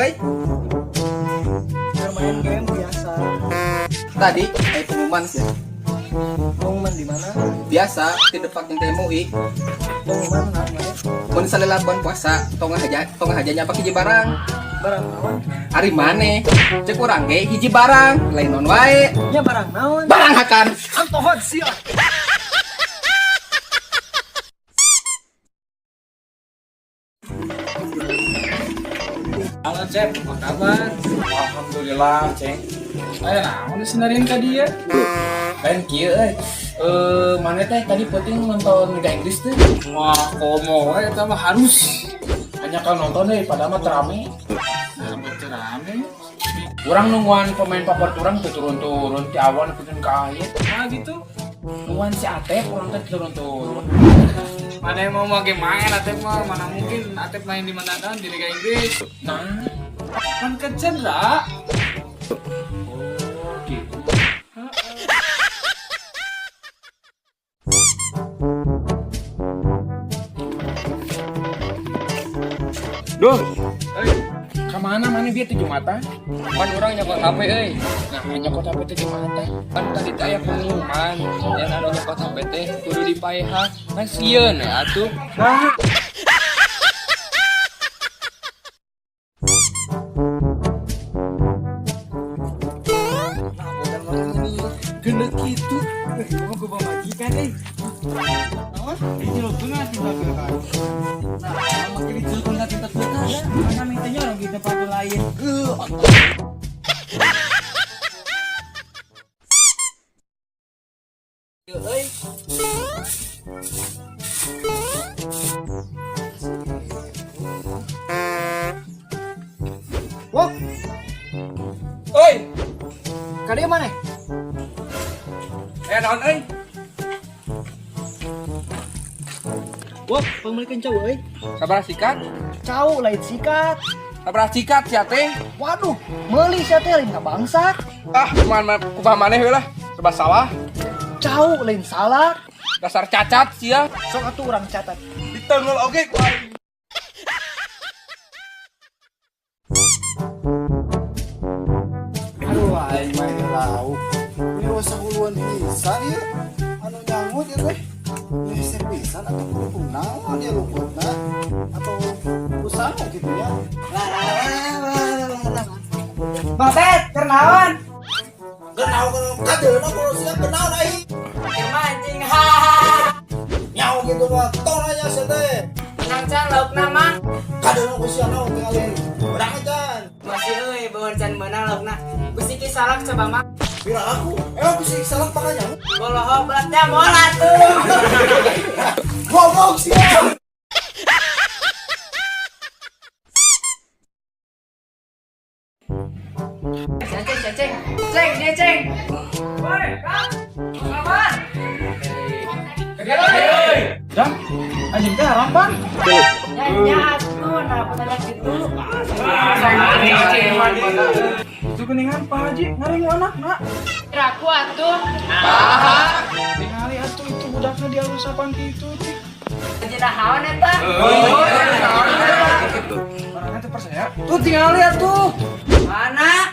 euy? Main game biasa. Tadi pengumuman sih. Pengumuman di mana? Biasa di depan yang TMUI. Pengumuman namanya. Mun salila bulan puasa, tongah hajanya pakai hiji barang. Barang naon? Ari maneh? Cek urang ge hiji barang, lain non wae. Ya barang naon? Barang hakan. Antohot sia. Halo Cep, apa kabar? Alhamdulillah Ceng. Ayo naon senarin tadi ya? Lain kieu mana teh tadi penting nonton Liga Inggris tuh. Wah, komo we eta mah harus. Hanya kan nonton deh pada mah terame. Nah, terame. Urang nungguan pemain favorit urang teh turun-turun ti awan pikeun ka air. Nah gitu. Nungguan si Atep urang teh turun-turun. Mana yang mau main Atep mah mana mungkin Atep main di mana kan di Liga Inggris. Nah, kan kecedera. Oh, gitu. Duh, kemana mana dia tujuh mata? Kan orang nyokot HP euy. Nah, nyokot HP tujuh mata. Kan tadi teh aya pengumuman, yang anu nyokot HP teh kudu dipaehan. Kan sieun ya atuh. Nah, Genet gitu. Mau gue bawa majikan naon? Dijelukkeun tinggal kan. Nah, makin dijelukkeun tinta kita ada. Mana mintanya orang kita pada lain. Euy. Wah. oi, Kadieu maneh? naon euy? Wah, pangmalikeun cau euy. Sabar sikat. Cau lain sikat. Sabar sikat sia teh. Waduh, meuli sia teh lain ka bangsat. Ah, kumaha maneh we lah. Serba salah. Cau lain salah. Dasar cacat sia. Sok atuh urang catat. Ditenggel oge ku aing. Aduh, aing main lauk. Ini usah uluan bisa dia. Anu nyangut ya teh. Ini servisan atau kurung naon ya luputna atau usaha gitu ya. Batet, kernaon? Kenal kadeuna kudu siap kenal aing. Mancing Nyaw gitu mah tong aja sia teh. Nangcan lauk nama. Kadeuna ku sia naon tinggalin. Urang ajan. Masih euy bawa can meunang laukna. Kusiki salak coba mah. Bila aku, emang ku sih salah pakanya. Boloho beratnya bola tuh. Goblok sia. Ceng, dia ceng. Woi, Kang. Kapan? Dah, anjing teh harapan. Ya atuh, nah tanya gitu. Itu geningan Pak Haji, ngaring anak nak. Kiraku atuh. Ningali atuh itu budaknya dialus apaan gitu teh. Jenah haon eta. Orangnya teh percaya. Tuh tinggal lihat tuh. Mana?